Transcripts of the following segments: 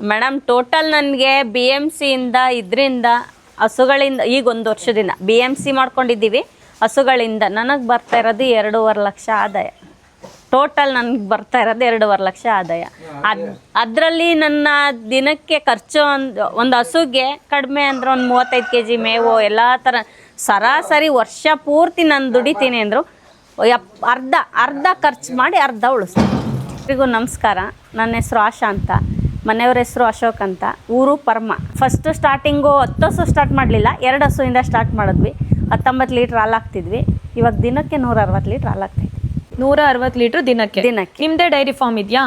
Madam total ನನಗೆ BMC ಇಂದ ಇದರಿಂದ ಹಸುಗಳಿಂದ ಈಗ 1 ವರ್ಷದಿಂದ BMC ಮಾಡ್ಕೊಂಡಿದ್ದೀವಿ. ಹಸುಗಳಿಂದ ನನಗೆ ಬರ್ತಾ ಇರೋದು 2.5 ಲಕ್ಷ ಆದಾಯ. ಟೋಟಲ್ ನನಗೆ ಬರ್ತಾ ಇರೋದು 2.5 ಲಕ್ಷ ಆದಾಯ. ಅದರಲ್ಲಿ ನನ್ನ ದಿನಕ್ಕೆ ಖರ್ಚು ಒಂದು ಹಸುಗೆ ಕಡಿಮೆ ಅಂದರೆ ಒಂದು 35 kg ಮೇವು ಎಲ್ಲ ಥರ ಸರಾಸರಿ ವರ್ಷ ಪೂರ್ತಿ ನಾನು ದುಡಿತೀನಿ ಅಂದರು ಅರ್ಧ ಖರ್ಚು ಮಾಡಿ ಅರ್ಧ ಉಳಿಸ್ತೀನಿ. ಎಲ್ರಿಗೂ ನಮಸ್ಕಾರ. ನನ್ನ ಹೆಸರು ಆಶಾ ಅಂತ, ಮನೆಯವ್ರ ಹೆಸರು ಅಶೋಕ್ ಅಂತ, ಊರು ಪರ್ಮ. ಫಸ್ಟು ಸ್ಟಾರ್ಟಿಂಗು 10 ಹಸು ಸ್ಟಾರ್ಟ್ ಮಾಡಲಿಲ್ಲ, 2 ಹಸುವಿಂದ ಸ್ಟಾರ್ಟ್ ಮಾಡಿದ್ವಿ. 19 ಲೀಟ್ರ್ ಹಾಲು ಹಾಕ್ತಿದ್ವಿ. ಇವಾಗ ದಿನಕ್ಕೆ 160 ಲೀಟ್ರ್ ಹಾಲು ಹಾಕ್ತಾಯಿದ್ವಿ. 160 ಲೀಟ್ರ್ ದಿನಕ್ಕೆ. ನಿಮ್ಮದೇ ಡೈರಿ ಫಾರ್ಮ್ ಇದೆಯಾ?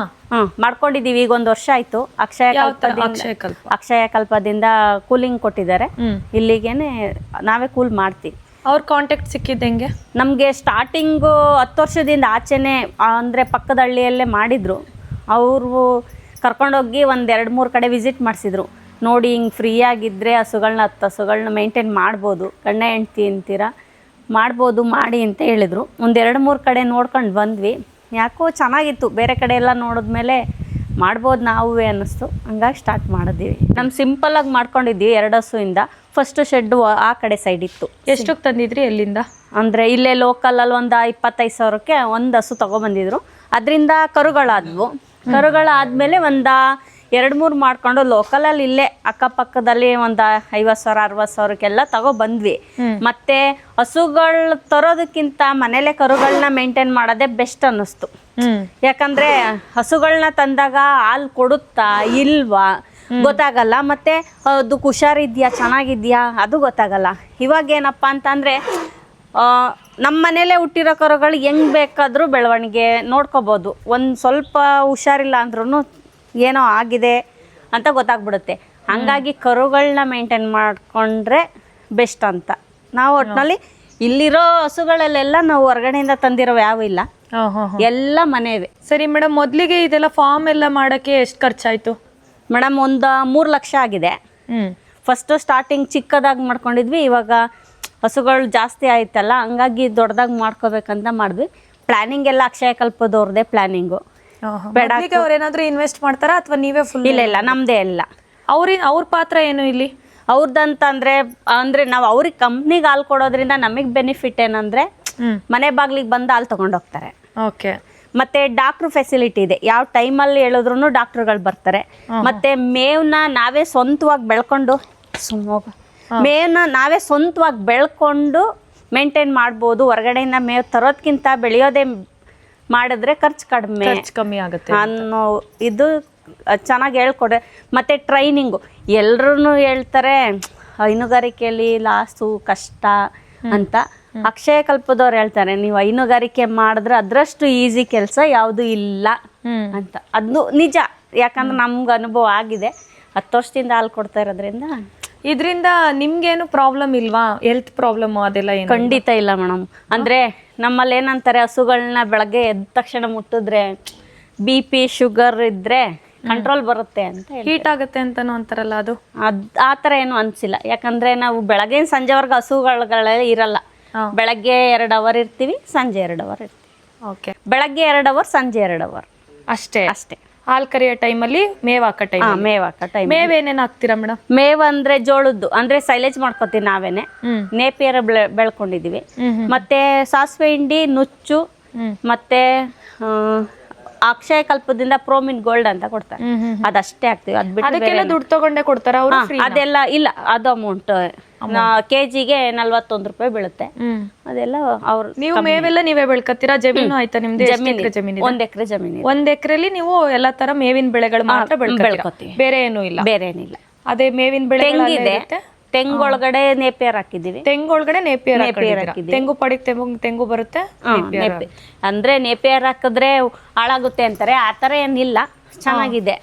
ಮಾಡ್ಕೊಂಡಿದ್ದೀವಿ. ಈಗ 1 ವರ್ಷ ಆಯಿತು. ಅಕ್ಷಯ ಕಲ್ಪದಿಂದ ಕೂಲಿಂಗ್ ಕೊಟ್ಟಿದ್ದಾರೆ. ಇಲ್ಲಿಗೇನೆ ನಾವೇ ಕೂಲ್ ಮಾಡ್ತೀವಿ. ಅವ್ರ ಕಾಂಟ್ಯಾಕ್ಟ್ ಸಿಕ್ಕಿದ್ದು ಹೆಂಗೆ? ನಮಗೆ ಸ್ಟಾರ್ಟಿಂಗು 10 ವರ್ಷದಿಂದ ಆಚೆನೇ ಅಂದರೆ ಪಕ್ಕದ ಹಳ್ಳಿಯಲ್ಲೇ ಮಾಡಿದರು. ಅವರು ಕರ್ಕೊಂಡೋಗಿ ಒಂದು 2-3 ಕಡೆ ವಿಸಿಟ್ ಮಾಡಿಸಿದ್ರು. ನೋಡಿ ಹಿಂಗೆ ಫ್ರೀಯಾಗಿದ್ದರೆ ಹಸುಗಳನ್ನ 10 ಹಸುಗಳನ್ನ ಮೇಂಟೈನ್ ಮಾಡ್ಬೋದು, ಗಂಡ ಹೆಂಡ್ತಿ ಅಂತೀರ ಮಾಡ್ಬೋದು ಮಾಡಿ ಅಂತ ಹೇಳಿದರು. ಒಂದು 2-3 ಕಡೆ ನೋಡ್ಕೊಂಡು ಬಂದ್ವಿ. ಯಾಕೋ ಚೆನ್ನಾಗಿತ್ತು. ಬೇರೆ ಕಡೆ ಎಲ್ಲ ನೋಡಿದ್ಮೇಲೆ ಮಾಡ್ಬೋದು ನಾವೇ ಅನ್ನಿಸ್ತು. ಹಂಗಾಗಿ ಸ್ಟಾರ್ಟ್ ಮಾಡಿದ್ದೀವಿ. ನಮ್ಮ ಸಿಂಪಲ್ಲಾಗಿ ಮಾಡ್ಕೊಂಡಿದ್ದೀವಿ. 2 ಹಸುವಿಂದ. ಫಸ್ಟ್ ಶೆಡ್ಡು ಆ ಕಡೆ ಸೈಡ್ ಇತ್ತು. ಎಷ್ಟಕ್ಕೆ ತಂದಿದ್ರಿ? ಎಲ್ಲಿಂದ? ಅಂದರೆ ಇಲ್ಲೇ ಲೋಕಲಲ್ಲಿ ಒಂದು 25,000ಕ್ಕೆ ಒಂದು ಹಸು ತೊಗೊಬಂದಿದ್ರು. ಅದರಿಂದ ಕರುಗಳಾದವು. ಕರುಗಳಾದಮೇಲೆ ಒಂದು 2-3 ಮಾಡ್ಕೊಂಡು ಲೋಕಲಲ್ಲಿ ಇಲ್ಲೇ ಅಕ್ಕಪಕ್ಕದಲ್ಲಿ ಒಂದು 50,000-60,000ಕ್ಕೆಲ್ಲ ತಗೊಬಂದ್ವಿ. ಮತ್ತು ಹಸುಗಳು ತರೋದಕ್ಕಿಂತ ಮನೇಲೆ ಕರುಗಳನ್ನ ಮೇಂಟೈನ್ ಮಾಡೋದೇ ಬೆಸ್ಟ್ ಅನ್ನಿಸ್ತು. ಯಾಕಂದರೆ ಹಸುಗಳನ್ನ ತಂದಾಗ ಹಾಲು ಕೊಡುತ್ತಾ ಇಲ್ವಾ ಗೊತ್ತಾಗಲ್ಲ, ಮತ್ತು ಅದಕ್ಕೆ ಹುಷಾರಿದ್ಯಾ ಚೆನ್ನಾಗಿದ್ಯಾ ಅದು ಗೊತ್ತಾಗಲ್ಲ. ಇವಾಗೇನಪ್ಪ ಅಂತಂದರೆ ನಮ್ಮ ಮನೇಲೇ ಹುಟ್ಟಿರೋ ಕರುಗಳು ಹೆಂಗೆ ಬೇಕಾದರೂ ಬೆಳವಣಿಗೆ ನೋಡ್ಕೋಬೋದು. ಒಂದು ಸ್ವಲ್ಪ ಹುಷಾರಿಲ್ಲ ಅಂದ್ರೂ ಏನೋ ಆಗಿದೆ ಅಂತ ಗೊತ್ತಾಗ್ಬಿಡುತ್ತೆ. ಹಾಗಾಗಿ ಕರುಗಳನ್ನ ಮೇಂಟೈನ್ ಮಾಡಿಕೊಂಡ್ರೆ ಬೆಸ್ಟ್ ಅಂತ ನಾವು ಒಟ್ಟಿನಲ್ಲಿ ಇಲ್ಲಿರೋ ಹಸುಗಳಲ್ಲೆಲ್ಲ ನಾವು ಹೊರಗಡೆಯಿಂದ ತಂದಿರೋ ಯಾವ ಇಲ್ಲ, ಎಲ್ಲ ಮನೆಯವೇ. ಸರಿ ಮೇಡಮ್, ಮೊದಲಿಗೆ ಇದೆಲ್ಲ ಫಾರ್ಮ್ ಎಲ್ಲ ಮಾಡೋಕ್ಕೆ ಎಷ್ಟು ಖರ್ಚಾಯಿತು? ಮೇಡಮ್ ಒಂದು 3 ಲಕ್ಷ ಆಗಿದೆ. ಫಸ್ಟು ಸ್ಟಾರ್ಟಿಂಗ್ ಚಿಕ್ಕದಾಗಿ ಮಾಡ್ಕೊಂಡಿದ್ವಿ. ಇವಾಗ ಹಸುಗಳು ಜಾಸ್ತಿ ಆಯ್ತಲ್ಲ, ಹಂಗಾಗಿ ದೊಡ್ಡದಾಗಿ ಮಾಡ್ಕೋಬೇಕಂತ ಮಾಡಿದ್ವಿ. ಪ್ಲ್ಯಾನಿಂಗ್ ಎಲ್ಲ ಅಕ್ಷಯ ಕಲ್ಪದವ್ರದ್ದೇ ಪ್ಲ್ಯಾನಿಂಗು. ಅವ್ರೇನಾದ್ರೂ ಇನ್ವೆಸ್ಟ್ ಮಾಡ್ತಾರಾ ಅಥವಾ ನೀವೇ ಫುಲ್? ಇಲ್ಲ ನಮ್ಮದೇ ಎಲ್ಲ. ಅವ್ರ ಪಾತ್ರ ಏನು ಇಲ್ಲಿ? ಅವ್ರದ್ದಂತಂದ್ರೆ ಅಂದರೆ ನಾವು ಅವ್ರಿಗೆ ಕಂಪ್ನಿಗೆ ಹಾಲು ಕೊಡೋದ್ರಿಂದ ನಮಗೆ ಬೆನಿಫಿಟ್ ಏನಂದರೆ ಮನೆ ಬಾಗಿಲಿಗೆ ಬಂದು ಹಾಲು ತೊಗೊಂಡೋಗ್ತಾರೆ. ಓಕೆ. ಮತ್ತು ಡಾಕ್ಟ್ರು ಫೆಸಿಲಿಟಿ ಇದೆ. ಯಾವ ಟೈಮಲ್ಲಿ ಹೇಳಿದ್ರು ಡಾಕ್ಟ್ರುಗಳು ಬರ್ತಾರೆ. ಮತ್ತು ಮೇವನ್ನ ನಾವೇ ಸ್ವಂತವಾಗಿ ಬೆಳ್ಕೊಂಡು ಮೇವನ್ನ ನಾವೇ ಸ್ವಂತವಾಗಿ ಬೆಳ್ಕೊಂಡು ಮೇಂಟೈನ್ ಮಾಡ್ಬೋದು. ಹೊರಗಡೆಯಿಂದ ಮೇವು ತರೋದ್ಕಿಂತ ಬೆಳೆಯೋದೇ ಮಾಡಿದ್ರೆ ಖರ್ಚು ಕಮ್ಮಿ ಆಗುತ್ತೆ ಅನ್ನೋ ಇದು ಚೆನ್ನಾಗಿ ಹೇಳ್ಕೊಡ್ರೆ. ಮತ್ತು ಟ್ರೈನಿಂಗು ಎಲ್ಲರೂ ಹೇಳ್ತಾರೆ ಹೈನುಗಾರಿಕೆಯಲ್ಲಿ ಲಾಸು ಕಷ್ಟ ಅಂತ. ಅಕ್ಷಯ ಕಲ್ಪದವ್ರು ಹೇಳ್ತಾರೆ ನೀವು ಹೈನುಗಾರಿಕೆ ಮಾಡಿದ್ರೆ ಅದರಷ್ಟು ಈಸಿ ಕೆಲಸ ಯಾವುದೂ ಇಲ್ಲ ಅಂತ. ಅದು ನಿಜ. ಯಾಕಂದ್ರೆ ನಮ್ಗೆ ಅನುಭವ ಆಗಿದೆ. 10 ವರ್ಷದಿಂದ ಹಾಲು ಕೊಡ್ತಾ ಇರೋದ್ರಿಂದ. ಇದರಿಂದ ನಿಮ್ಗೇನು ಪ್ರಾಬ್ಲಮ್ ಇಲ್ವಾ? ಹೆಲ್ತ್ ಪ್ರಾಬ್ಲಮ್ ಅದೆಲ್ಲ ಏನು? ಖಂಡಿತ ಇಲ್ಲ ಮೇಡಮ್. ಅಂದರೆ ನಮ್ಮಲ್ಲಿ ಏನಂತಾರೆ, ಹಸುಗಳನ್ನ ಬೆಳಗ್ಗೆ ಎದ್ದ ತಕ್ಷಣ ಮುಟ್ಟಿದ್ರೆ BP ಶುಗರ್ ಇದ್ದರೆ ಕಂಟ್ರೋಲ್ ಬರುತ್ತೆ ಅಂತ. ಹೀಟ್ ಆಗುತ್ತೆ ಅಂತನೂ ಅಂತಾರಲ್ಲ, ಅದು ಆ ಥರ ಏನು ಅನಿಸಿಲ್ಲ. ಯಾಕಂದರೆ ನಾವು ಬೆಳಗ್ಗೆ ಸಂಜೆವರೆಗೂ ಹಸುಗಳೇ ಇರಲ್ಲ. ಬೆಳಗ್ಗೆ 2 ಅವರ್ ಇರ್ತೀವಿ, ಸಂಜೆ 2 ಅವರ್ ಇರ್ತೀವಿ. ಓಕೆ. ಬೆಳಗ್ಗೆ 2 ಅವರ್, ಸಂಜೆ 2 ಅವರ್ ಅಷ್ಟೇ. ಹಾಲು ಕರಿಯೋ ಟೈಮಲ್ಲಿ ಮೇವ್ ಹಾಕೋ ಟೈಮ್. ಮೇವೇನೇನು ಹಾಕ್ತೀರಾ ಮೇಡಮ್? ಮೇವ್ ಅಂದ್ರೆ ಜೋಳದ್ದು, ಅಂದ್ರೆ ಸೈಲೇಜ್ ಮಾಡ್ಕೋತೀವಿ ನಾವೇನೆ. ನೇಪಿಯರ್ ಬೆಳ್ಕೊಂಡಿದೀವಿ. ಮತ್ತೆ ಸಾಸಿವೆ ಹಿಂಡಿ, ನುಚ್ಚು, ಮತ್ತೆ ಅಕ್ಷಯ ಕಲ್ಪದಿಂದ ಪ್ರೋಮಿನ್ ಗೋಲ್ಡ್ ಅಂತ ಕೊಡ್ತಾರೆ. ಅದಷ್ಟೇ ಹಾಕ್ತಿವಿ. ಅದಕ್ಕೆಲ್ಲ ದುಡ್ಡು ತಗೊಂಡೇ ಕೊಡ್ತಾರ ಅವರು? ಅದೆಲ್ಲ ಇಲ್ಲ, ಅದು ಅಮೌಂಟ್ ಕೆಜಿಗೆ 41 ರೂಪಾಯಿ ಬೀಳುತ್ತೆ. ಅದೆಲ್ಲ ಅವ್ರು. ನೀವು ಮೇವೆಲ್ಲ ನೀವೇ ಬೆಳ್ಕತ್ತೀರಾ? ಜಮೀನು ಆಯ್ತಾ ನಿಮ್ದು? 1 ಎಕರೆ ಜಮೀನು. 1 ಎಕರೆಲಿ ನೀವು ಎಲ್ಲಾ ತರ ಮೇವಿನ ಬೆಳೆಗಳು ಮಾತ್ರ ಬೆಳ್ಕೊತೀವಿ, ಬೇರೆ ಏನೂ ಇಲ್ಲ? ಬೇರೆ ಏನಿಲ್ಲ. ಅದೇ ಮೇವಿನ ಬೆಳೆ ತೆಂಗಿದೆ. ತೆಂಗೊಳಗಡೆ ನೇಪಿಯರ್ ಹಾಕಿದೀವಿ. ತೆಂಗೊಳಗಡೆ ನೇಪಿಯರ್ ಹಾಕಿದೀವಿ. ತೆಂಗು ಪಡಿಗೆ ತೆಂಗು ಬರುತ್ತೆ. ಅಂದ್ರೆ ನೇಪಿಯರ್ ಹಾಕಿದ್ರೆ ಹಾಳಾಗುತ್ತೆ ಅಂತಾರೆ. ಆ ಥರ ಏನಿಲ್ಲ, ಚೆನ್ನಾಗಿದೆ.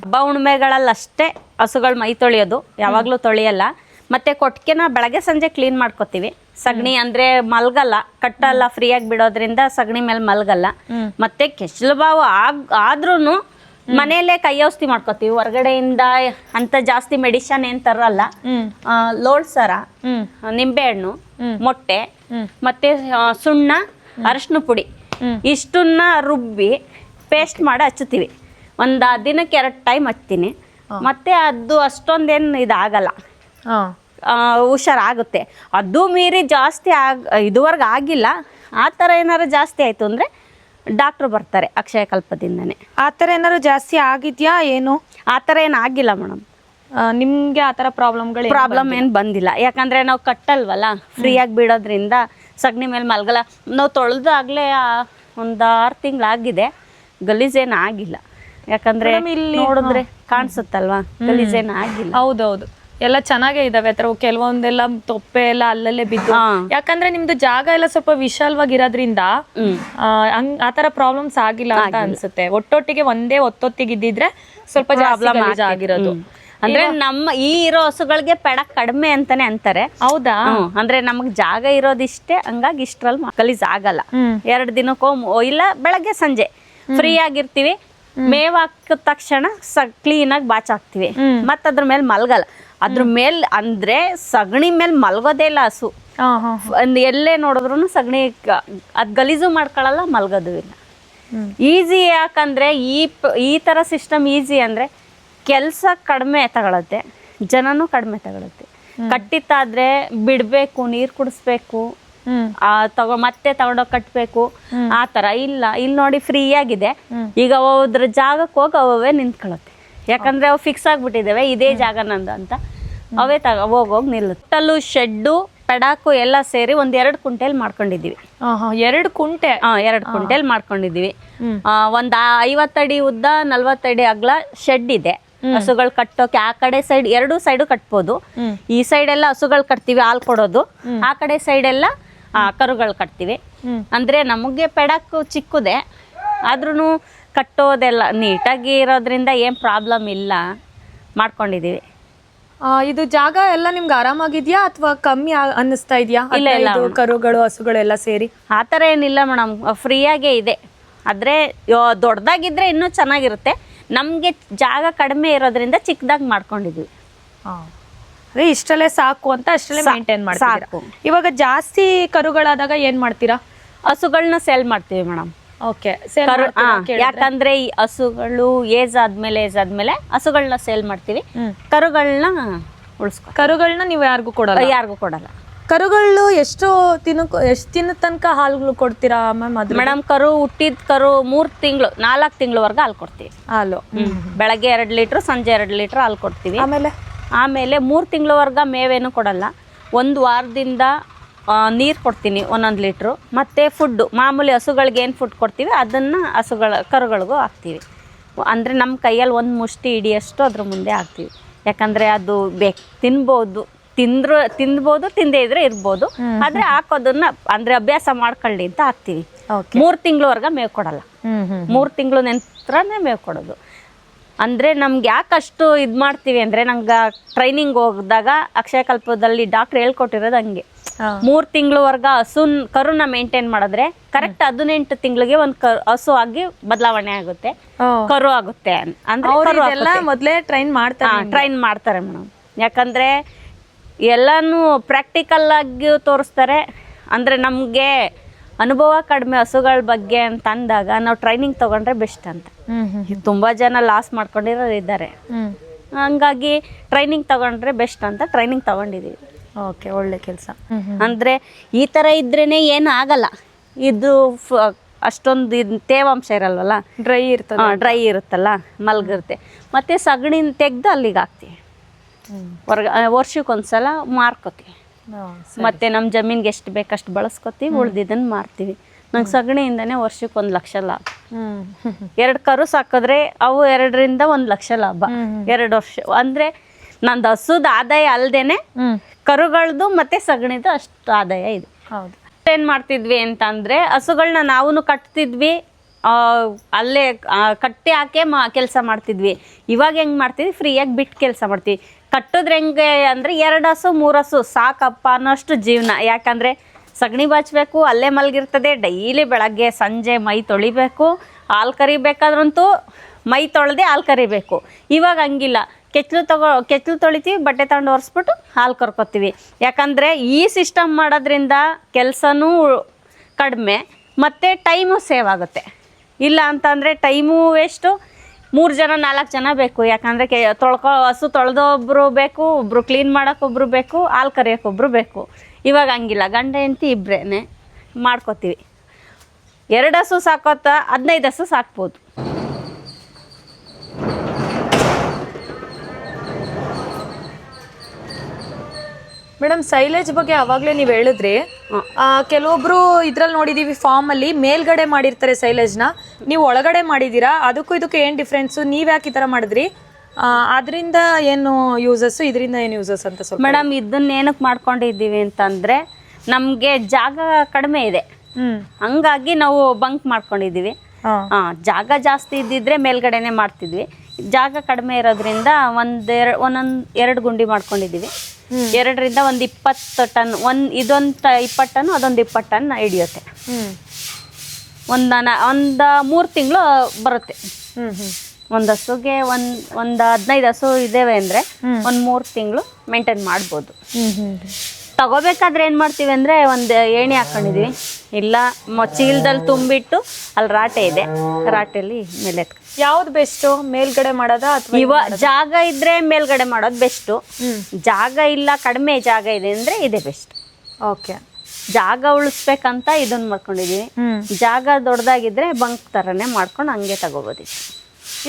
ಹಬ್ಬ ಹುಣ್ಮೆಗಳಲ್ಲಿ ಅಷ್ಟೇ ಹಸುಗಳು ಮೈ ತೊಳೆಯೋದು, ಯಾವಾಗ್ಲೂ ತೊಳೆಯಲ್ಲ. ಮತ್ತೆ ಕೊಟ್ಟಿಗೆನ ಬೆಳಗ್ಗೆ ಸಂಜೆ ಕ್ಲೀನ್ ಮಾಡ್ಕೋತೀವಿ. ಸಗಣಿ ಅಂದ್ರೆ ಮಲ್ಗಲ್ಲ, ಕಟ್ಟಲ್ಲ, ಫ್ರೀಯಾಗಿ ಬಿಡೋದ್ರಿಂದ ಸಗಣಿ ಮೇಲೆ ಮಲ್ಗಲ್ಲ. ಮತ್ತೆ ಕೆಸಲು ಬಾವು ಆದ್ರೂ ಮನೆಯಲ್ಲೇ ಕೈ ಔಷಧಿ ಮಾಡ್ಕೋತೀವಿ. ಹೊರಗಡೆಯಿಂದ ಅಂತ ಜಾಸ್ತಿ ಮೆಡಿಷನ್ ಏನ್ ತರಲ್ಲ. ಲೋಳ್ಸರ, ನಿಂಬೆಹಣ್ಣು, ಮೊಟ್ಟೆ, ಮತ್ತೆ ಸುಣ್ಣ, ಅರಶಿನ ಪುಡಿ ಇಷ್ಟನ್ನ ರುಬ್ಬಿ ಪೇಸ್ಟ್ ಮಾಡಿ ಹಚ್ಚುತ್ತೀವಿ. ಒಂದು ದಿನಕ್ಕೆ 2 ಟೈಮ್ ಹಚ್ತೀನಿ. ಮತ್ತೆ ಅದು ಅಷ್ಟೊಂದೇನು ಇದಾಗಲ್ಲ, ಹುಷಾರಾಗುತ್ತೆ. ಅದು ಮೀರಿ ಜಾಸ್ತಿ ಇದುವರೆಗೆ ಆಗಿಲ್ಲ. ಆ ಥರ ಏನಾರು ಜಾಸ್ತಿ ಆಯಿತು ಅಂದರೆ ಡಾಕ್ಟ್ರು ಬರ್ತಾರೆ ಅಕ್ಷಯಕಲ್ಪದಿಂದನೇ. ಆ ಥರ ಏನಾದ್ರು ಜಾಸ್ತಿ ಆಗಿದೆಯಾ ಏನು? ಆ ಥರ ಏನು ಆಗಿಲ್ಲ ಮೇಡಮ್, ನಿಮಗೆ ಆ ಥರ ಪ್ರಾಬ್ಲಮ್ ಏನು ಬಂದಿಲ್ಲ. ಯಾಕಂದರೆ ನಾವು ಕಟ್ಟಲ್ವಲ್ಲ, ಫ್ರೀಯಾಗಿ ಬಿಡೋದ್ರಿಂದ ಸಗಣಿ ಮೇಲೆ ಮಲ್ಗಲ್ಲ. ನಾವು ತೊಳೆದಾಗಲೇ ಒಂದು 6 ತಿಂಗಳಾಗಿದೆ, ಗಲೀಜೇನು ಆಗಿಲ್ಲ. ಯಾಕಂದರೆ ಇಲ್ಲಿ ನೋಡಿದ್ರೆ ಕಾಣಿಸುತ್ತಲ್ವಾ, ಗಲೀಜೇನು ಆಗಿಲ್ಲ. ಹೌದೌದು, ಎಲ್ಲ ಚೆನ್ನಾಗೇ ಇದಾವೆ. ಆ ಕೆಲವೊಂದೆಲ್ಲ ತೊಪ್ಪೆ ಎಲ್ಲ ಅಲ್ಲಲ್ಲೇ ಬಿದ್ದು, ಯಾಕಂದ್ರೆ ನಿಮ್ದು ಜಾಗ ಎಲ್ಲ ಸ್ವಲ್ಪ ವಿಶಾಲವಾಗಿರೋದ್ರಿಂದ ಆ ತರ ಪ್ರಾಬ್ಲಮ್ಸ್ ಆಗಿಲ್ಲ ಅಂತ ಅನ್ಸುತ್ತೆ. ಒಟ್ಟೊಟ್ಟಿಗೆ ಒಂದೇ ಒತ್ತೊತ್ತಿಗೆ ಇದ್ದಿದ್ರೆ ಸ್ವಲ್ಪ ಪ್ರಾಬ್ಲಮ್ ಆಗಿರೋದು. ಅಂದ್ರೆ ನಮ್ಮ ಈ ಇರೋ ಹಸುಗಳಿಗೆ ಪೆಡಕ್ ಕಡಿಮೆ ಅಂತಾನೆ ಅಂತಾರೆ. ಹೌದಾ? ಅಂದ್ರೆ ನಮಗ್ ಜಾಗ ಇರೋದಿಷ್ಟೇ, ಹಂಗಾಗಿ ಇಷ್ಟ್ರಲ್ಲಿ ಗಲೀಜ್ ಆಗಲ್ಲ. 2 ದಿನಕ್ಕೋ ಇಲ್ಲ ಬೆಳಗ್ಗೆ ಸಂಜೆ ಫ್ರೀ ಆಗಿರ್ತೀವಿ. ಮೇವ್ ಹಾಕಿದ ತಕ್ಷಣ ಕ್ಲೀನಾಗಿ ಬಾಚಾಕ್ತಿವಿ. ಮತ್ತ ಅದ್ರ ಮೇಲೆ ಮಲ್ಗಲ್ಲ. ಅದ್ರ ಮೇಲೆ ಅಂದ್ರೆ ಸಗಣಿ ಮೇಲೆ ಮಲ್ಗೋದೇ ಇಲ್ಲ ಹಸು. ಎಲ್ಲೇ ನೋಡಿದ್ರು ಸಗಣಿ ಅದ್ ಗಲೀಜು ಮಾಡ್ಕೊಳಲ್ಲ, ಮಲ್ಗೋದು ಇಲ್ಲ. ಈಸಿ ಯಾಕಂದ್ರೆ ಈ ತರ ಸಿಸ್ಟಮ್ ಈಸಿ ಅಂದ್ರೆ ಕೆಲಸ ಕಡಿಮೆ ತಗೊಳುತ್ತೆ, ಜನನೂ ಕಡಿಮೆ ತಗೊಳುತ್ತೆ. ಕಟ್ಟಿತ್ತಾದ್ರೆ ಬಿಡ್ಬೇಕು, ನೀರ್ ಕುಡಿಸ್ಬೇಕು, ಮತ್ತೆ ತಗೊಂಡೋಗಿ ಕಟ್ಟಬೇಕು, ಆ ತರ ಇಲ್ಲ. ಇಲ್ಲಿ ನೋಡಿ ಫ್ರೀ ಆಗಿದೆ. ಈಗ ಅದ್ರ ಜಾಗಕ್ಕೆ ಹೋಗಿ ಅವೇ ನಿಂತ್ಕೊಳ್ಳುತ್ತೆ. ಯಾಕಂದ್ರೆ ಅವು ಫಿಕ್ಸ್ ಆಗ್ಬಿಟ್ಟಿದ್ದೇವೆ, ಇದೇ ಜಾಗ ನಂದು ಅಂತ. ಅವೇ ಹೋಗೋಗಿ ನಿಲ್ಲುತ್ತೆ. ಟಲ್ಲು, ಶೆಡ್ಡು, ಪೆಡಾಕು ಎಲ್ಲ ಸೇರಿ 2 ಕುಂಟೆಲ್ ಮಾಡ್ಕೊಂಡಿದೀವಿ. 2 ಕುಂಟೆ? 2 ಕುಂಟೆಲ್ ಮಾಡ್ಕೊಂಡಿದೀವಿ. ಒಂದ್ 50 ಅಡಿ ಉದ್ದ, 40 ಅಡಿ ಅಗಲ ಶೆಡ್ ಇದೆ. ಹಸುಗಳು ಕಟ್ಟೋಕೆ ಆ ಕಡೆ ಸೈಡ್ 2 ಸೈಡು ಕಟ್ಬೋದು. ಈ ಸೈಡ್ ಎಲ್ಲ ಹಸುಗಳು ಕಟ್ತೀವಿ, ಹಾಲು ಕೊಡೋದು. ಆ ಕಡೆ ಸೈಡ್ ಎಲ್ಲ ಕರುಗಳು ಕಟ್ತೀವಿ. ಅಂದ್ರೆ ನಮಗೆ ಪೆಡಾಕು ಚಿಕ್ಕದೆ, ಆದ್ರೂ ಕಟ್ಟೋದೆಲ್ಲ ನೀಟಾಗಿ ಇರೋದ್ರಿಂದ ಏನ್ ಪ್ರಾಬ್ಲಮ್ ಇಲ್ಲ, ಮಾಡ್ಕೊಂಡಿದೀವಿ. ಇದು ಜಾಗ ಎಲ್ಲ ನಿಮ್ಗೆ ಆರಾಮಾಗಿದ್ಯಾ ಅಥವಾ ಕಮ್ಮಿ ಅನ್ನಿಸ್ತಾ ಇದೆಯಾ? ಇಲ್ಲ, ಕರುಗಳು ಹಸುಗಳು ಎಲ್ಲ ಸೇರಿ ಆ ಥರ ಏನಿಲ್ಲ ಮೇಡಮ್, ಫ್ರೀಯಾಗೇ ಇದೆ. ಆದ್ರೆ ದೊಡ್ಡದಾಗಿದ್ರೆ ಇನ್ನೂ ಚೆನ್ನಾಗಿರುತ್ತೆ. ನಮ್ಗೆ ಜಾಗ ಕಡಿಮೆ ಇರೋದ್ರಿಂದ ಚಿಕ್ಕದಾಗಿ ಮಾಡ್ಕೊಂಡಿದ್ವಿ. ಅದೇ ಇಷ್ಟಲ್ಲೇ ಸಾಕು ಅಂತ ಅಷ್ಟಲ್ಲೇ ಮೇಂಟೈನ್ ಮಾಡ್ತೀರಾ? ಇವಾಗ ಜಾಸ್ತಿ ಕರುಗಳಾದಾಗ ಏನ್ ಮಾಡ್ತೀರಾ? ಹಸುಗಳನ್ನ ಸೇಲ್ ಮಾಡ್ತೀವಿ ಮೇಡಮ್. ಓಕೆ. ಯಾಕಂದ್ರೆ ಈ ಹಸುಗಳು ಏಜ್ ಆದ್ಮೇಲೆ ಹಸುಗಳನ್ನ ಸೇಲ್ ಮಾಡ್ತೀವಿ. ಕರುಗಳನ್ನ ಉಳಿಸ್ಕೊ. ಕರುಗಳನ್ನ ನೀವು ಯಾರಿಗೂ ಕೊಡಲ್ಲ? ಕರುಗಳು ಎಷ್ಟು ದಿನ ತನಕ ಹಾಲು ಕೊಡ್ತೀರಾ ಮ್ಯಾಮ್? ಮೇಡಮ್, ಕರು ಹುಟ್ಟಿದ ಕರು 3 ತಿಂಗಳು 4 ತಿಂಗಳವರೆಗೆ ಹಾಲು ಕೊಡ್ತೀವಿ. ಹಾಲು ಬೆಳಗ್ಗೆ 2 ಲೀಟ್ರ್, ಸಂಜೆ 2 ಲೀಟ್ರ್ ಹಾಲು ಕೊಡ್ತೀವಿ. ಆಮೇಲೆ 3 ತಿಂಗಳವರೆಗೆ ಮೇವೇನು ಕೊಡಲ್ಲ. 1 ವಾರದಿಂದ ನೀರು ಕೊಡ್ತೀನಿ 1 ಲೀಟ್ರು. ಮತ್ತು ಫುಡ್ಡು ಮಾಮೂಲಿ ಹಸುಗಳಿಗೆ ಏನು ಫುಡ್ ಕೊಡ್ತೀವಿ ಅದನ್ನು ಕರುಗಳಿಗೂ ಹಾಕ್ತೀವಿ. ಅಂದರೆ ನಮ್ಮ ಕೈಯಲ್ಲಿ 1 ಮುಷ್ಟಿ ಹಿಡಿಯಷ್ಟು ಅದ್ರ ಮುಂದೆ ಹಾಕ್ತೀವಿ. ಯಾಕಂದರೆ ಅದು ತಿನ್ಬೋದು, ತಿಂದೇ ಇದ್ರೆ ಇರ್ಬೋದು. ಆದರೆ ಹಾಕೋದನ್ನ ಅಂದರೆ ಅಭ್ಯಾಸ ಮಾಡ್ಕೊಳ್ಳಿ ಅಂತ ಹಾಕ್ತೀವಿ. 3 ತಿಂಗಳವರೆಗೆ ಮೇವು ಕೊಡಲ್ಲ. 3 ತಿಂಗಳು ನಂತರನೇ ಮೇವು ಕೊಡೋದು. ಅಂದರೆ ನಮ್ಗೆ ಯಾಕಷ್ಟು ಇದು ಮಾಡ್ತೀವಿ ಅಂದರೆ, ನಂಗೆ ಟ್ರೈನಿಂಗ್ ಹೋಗಿದಾಗ ಅಕ್ಷಯಕಲ್ಪದಲ್ಲಿ ಡಾಕ್ಟ್ರ್ ಹೇಳ್ಕೊಟ್ಟಿರೋದು ಹಂಗೆ. 3 ತಿಂಗಳವರೆಗೆ ಕರುನ ಮೇಂಟೈನ್ ಮಾಡಿದ್ರೆ ಕರೆಕ್ಟ್ 18 ತಿಂಗಳಿಗೆ ಒಂದು ಹಸು ಆಗಿ ಬದಲಾವಣೆ ಆಗುತ್ತೆ, ಕರು ಆಗುತ್ತೆ. ಅಂದ್ರೆ ಮೊದಲೇ ಟ್ರೈನ್ ಮಾಡ್ತಾರೆ ಮೇಡಮ್. ಯಾಕಂದ್ರೆ ಎಲ್ಲಾನು ಪ್ರಾಕ್ಟಿಕಲ್ ಆಗಿ ತೋರಿಸ್ತಾರೆ. ಅಂದ್ರೆ ನಮ್ಗೆ ಅನುಭವ ಕಡಿಮೆ ಹಸುಗಳ ಬಗ್ಗೆ ಅಂತ ಅಂದಾಗ ನಾವು ಟ್ರೈನಿಂಗ್ ತಗೊಂಡ್ರೆ ಬೆಸ್ಟ್ ಅಂತ. ತುಂಬಾ ಜನ ಲಾಸ್ ಮಾಡ್ಕೊಂಡಿರೋರು ಇದ್ದಾರೆ. ಹಂಗಾಗಿ ಟ್ರೈನಿಂಗ್ ತಗೊಂಡ್ರೆ ಬೆಸ್ಟ್ ಅಂತ ಟ್ರೈನಿಂಗ್ ತಗೊಂಡಿದೀವಿ. ಓಕೆ, ಒಳ್ಳೆ ಕೆಲಸ. ಅಂದ್ರೆ ಈ ತರ ಇದ್ರೇನೆ ಏನು ಆಗಲ್ಲ. ಇದು ಅಷ್ಟೊಂದು ತೇವಾಂಶ ಇರಲ್ವಲ್ಲ, ಡ್ರೈ ಇರುತ್ತಲ್ಲ, ಮಲ್ಗಿರುತ್ತೆ. ಮತ್ತೆ ಸಗಣಿ ತೆಗ್ದು ಅಲ್ಲಿಗೆ ಹಾಕ್ತೀವಿ. ವರ್ಷಕ್ಕೊಂದ್ಸಲ ಮಾರ್ಕೋತೀವಿ. ಮತ್ತೆ ನಮ್ಮ ಜಮೀನ್ಗೆ ಎಷ್ಟು ಬೇಕಷ್ಟು ಬಳಸ್ಕೊತೀವಿ, ಉಳ್ದಿದ್ದನ್ನು ಮಾರ್ತೀವಿ. ನಂಗೆ ಸಗಣಿಯಿಂದನೇ ವರ್ಷಕ್ಕೆ 1 ಲಕ್ಷ ಲಾಭ. 2 ಕರು ಸಾಕಿದ್ರೆ ಅವು 2 ರಿಂದ 1 ಲಕ್ಷ ಲಾಭ 2 ವರ್ಷ. ಅಂದ್ರೆ ನಂದು ಹಸುದ ಆದಾಯ ಅಲ್ದೇನೆ ಕರುಗಳದು ಮತ್ತೆ ಸಗಣಿದು ಅಷ್ಟು ಆದಾಯ ಇದೆ. ಏನ್ ಮಾಡ್ತಿದ್ವಿ ಅಂತಂದ್ರೆ, ಹಸುಗಳನ್ನ ನಾವು ಕಟ್ತಿದ್ವಿ, ಅಲ್ಲೇ ಕಟ್ಟಿ ಹಾಕೇ ಕೆಲಸ ಮಾಡ್ತಿದ್ವಿ. ಇವಾಗ ಹೆಂಗ್ ಮಾಡ್ತಿದ್ವಿ, ಫ್ರೀಯಾಗಿ ಬಿಟ್ಟು ಕೆಲಸ ಮಾಡ್ತೀವಿ. ಕಟ್ಟೋದ್ರೆ ಹೆಂಗೆ ಅಂದರೆ 2 ಹಸು 3 ಹಸು ಸಾಕಪ್ಪ ಅನ್ನೋಷ್ಟು ಜೀವನ. ಯಾಕಂದರೆ ಸಗಣಿ ಬಾಚಬೇಕು, ಅಲ್ಲೇ ಮಲಗಿರ್ತದೆ. ಡೈಲಿ ಬೆಳಗ್ಗೆ ಸಂಜೆ ಮೈ ತೊಳಿಬೇಕು. ಹಾಲು ಕರಿಬೇಕಾದ್ರಂತೂ ಮೈ ತೊಳೆದೇ ಹಾಲು ಕರಿಬೇಕು. ಇವಾಗ ಹಂಗಿಲ್ಲ, ಕೆಚ್ಚಲು ತೊಳಿತೀವಿ, ಬಟ್ಟೆ ತಗೊಂಡು ಒರೆಸ್ಬಿಟ್ಟು ಹಾಲು ಕರ್ಕೊತೀವಿ. ಯಾಕಂದರೆ ಈ ಸಿಸ್ಟಮ್ ಮಾಡೋದ್ರಿಂದ ಕೆಲಸನೂ ಕಡಿಮೆ ಮತ್ತು ಟೈಮು ಸೇವ್ ಆಗುತ್ತೆ. ಇಲ್ಲ ಅಂತಂದರೆ ಟೈಮು ವೇಸ್ಟು, 3 ಜನ 4 ಜನ ಬೇಕು. ಯಾಕಂದರೆ ಹಸು ತೊಳೆದೊಬ್ರು ಬೇಕು, ಒಬ್ರು ಕ್ಲೀನ್ ಮಾಡೋಕ್ಕೊಬ್ರು ಬೇಕು, ಹಾಲು ಕರಿಯೋಕ್ಕೊಬ್ರು ಬೇಕು. ಇವಾಗ ಹಂಗಿಲ್ಲ, ಗಂಡ ಹೆಂಡತಿ ಇಬ್ಬರೇ ಮಾಡ್ಕೋತೀವಿ. 2 ಹಸು ಸಾಕೋತ 15 ಹಸು ಸಾಕ್ಬೋದು. ಮೇಡಮ್ ಸೈಲೇಜ್ ಬಗ್ಗೆ ಅವಾಗಲೇ ನೀವು ಹೇಳಿದ್ರಿ, ಕೆಲವೊಬ್ರು ಇದ್ರಲ್ಲಿ ನೋಡಿದೀವಿ ಫಾರ್ಮ್ ಅಲ್ಲಿ ಮೇಲ್ಗಡೆ ಮಾಡಿರ್ತಾರೆ ಸೈಲೇಜ್ನ, ನೀವು ಒಳಗಡೆ ಮಾಡಿದೀರಾ. ಅದಕ್ಕೂ ಇದಕ್ಕೂ ಏನು ಡಿಫ್ರೆನ್ಸು? ನೀವು ಯಾಕೆ ಈ ಥರ ಮಾಡಿದ್ರಿ? ಅದರಿಂದ ಏನು ಯೂಸಸ್, ಇದರಿಂದ ಏನು ಯೂಸಸ್ ಅಂತ ಸ್ವಲ್ಪ. ಮೇಡಮ್ ಇದನ್ನ ಏನಕ್ಕೆ ಮಾಡ್ಕೊಂಡಿದ್ದೀವಿ ಅಂತಂದರೆ ನಮಗೆ ಜಾಗ ಕಡಿಮೆ ಇದೆ, ಹಂಗಾಗಿ ನಾವು ಬಂಕ್ ಮಾಡ್ಕೊಂಡಿದ್ದೀವಿ. ಜಾಗ ಜಾಸ್ತಿ ಇದ್ದಿದ್ರೆ ಮೇಲ್ಗಡೆನೆ ಮಾಡ್ತಿದ್ವಿ. ಜಾಗ ಕಡಿಮೆ ಇರೋದ್ರಿಂದ ಒಂದೊಂದು 2 ಗುಂಡಿ ಮಾಡ್ಕೊಂಡಿದ್ದೀವಿ. 2ರಿಂದ ಒಂದು 20 ಟನ್, ಇದೊಂದು 20 ಟನ್, ಅದೊಂದು 20 ಟನ್ ಹಿಡಿಯುತ್ತೆ. ಒಂದು 3 ತಿಂಗಳು ಬರುತ್ತೆ. ಒಂದು ಹಸುಗೆ ಒಂದು 15 ಹಸು ಇದ್ದೇವೆ ಅಂದರೆ ಒಂದು 3 ತಿಂಗಳು ಮೇಂಟೈನ್ ಮಾಡ್ಬೋದು. ತಗೋಬೇಕಾದ್ರೆ ಏನು ಮಾಡ್ತೀವಿ ಅಂದರೆ ಒಂದು ಏಣಿ ಹಾಕೊಂಡಿದ್ದೀವಿ, ಇಲ್ಲ ಚೀಲದಲ್ಲಿ ತುಂಬಿಟ್ಟು ಅಲ್ಲಿ ರಾಟೆ ಇದೆ, ರಾಟೆಯಲ್ಲಿ ಮೇಲೆ ಯಾವ್ದು ಬೆಸ್ಟು, ಮೇಲ್ಗಡೆ ಮಾಡೋದಾ ಅಥವಾ ಜಾಗ ಇದ್ರೆ ಮೇಲ್ಗಡೆ ಮಾಡೋದು ಬೆಸ್ಟು. ಜಾಗ ಇಲ್ಲ, ಕಡಿಮೆ ಜಾಗ ಇದೆ ಅಂದರೆ ಇದೇ ಬೆಸ್ಟ್. ಓಕೆ, ಜಾಗ ಉಳಿಸ್ಬೇಕಂತ ಇದನ್ನ ಮಾಡ್ಕೊಂಡಿದೀವಿ. ಜಾಗ ದೊಡ್ಡದಾಗಿದ್ರೆ ಬಂಕ್ ಥರನೇ ಮಾಡ್ಕೊಂಡು ಹಂಗೆ ತಗೋಬೋದಿತ್ತು.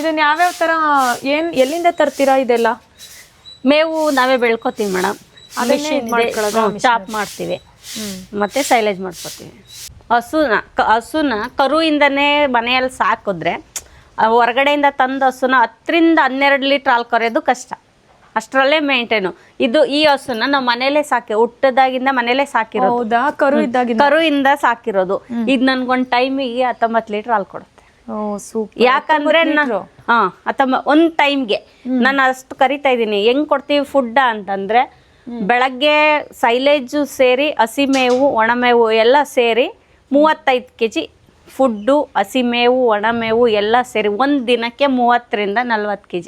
ಇದನ್ನ ಯಾವ್ಯಾವ ಥರ ಎಲ್ಲಿಂದ ತರ್ತೀರಾ? ಇದೆಲ್ಲ ಮೇವು ನಾವೇ ಬೆಳ್ಕೊತೀವಿ ಮೇಡಮ್, ಚಾಪ್ ಮಾಡ್ತೀವಿ ಮತ್ತೆ ಸೈಲೇಜ್ ಮಾಡ್ಕೊತೀವಿ. ಹಸುನ ಕರುಯಿಂದನೇ ಮನೆಯಲ್ಲಿ ಸಾಕಿದ್ರೆ, ಹೊರಗಡೆಯಿಂದ ತಂದ ಹಸುನ 10-12 ಲೀಟ್ರ್ ಹಾಲು ಕರೆಯೋದು ಕಷ್ಟ, ಅಷ್ಟರಲ್ಲೇ ಮೇಂಟೈನು. ಈ ಹಸುನ ನಾವು ಮನೇಲೆ ಹುಟ್ಟದಾಗಿಂದ ಮನೇಲೆ ಸಾಕಿರೋದು. ಹೌದಾ? ಕರುಯಿಂದ ಸಾಕಿರೋದು. ಇದು ನನ್ಗೊಂದು ಟೈಮಿಗೆ 19 ಲೀಟ್ರ್ ಹಾಲು ಕೊಡುತ್ತೆ. ಯಾಕಂದ್ರೆ ಒಂದು ಟೈಮ್ಗೆ ನಾನು ಅಷ್ಟು ಕರಿತಾ ಇದ್ದೀನಿ. ಹೆಂಗ್ ಕೊಡ್ತೀವಿ ಫುಡ್ ಅಂತಂದ್ರೆ, ಬೆಳಗ್ಗೆ ಸೈಲೇಜು ಸೇರಿ ಹಸಿಮೇವು ಒಣಮೇವು ಎಲ್ಲ ಸೇರಿ 35 kg ಫುಡ್ಡು, ಹಸಿಮೇವು ಒಣಮೇವು ಎಲ್ಲ ಸೇರಿ ಒಂದು ದಿನಕ್ಕೆ 30-40 kg.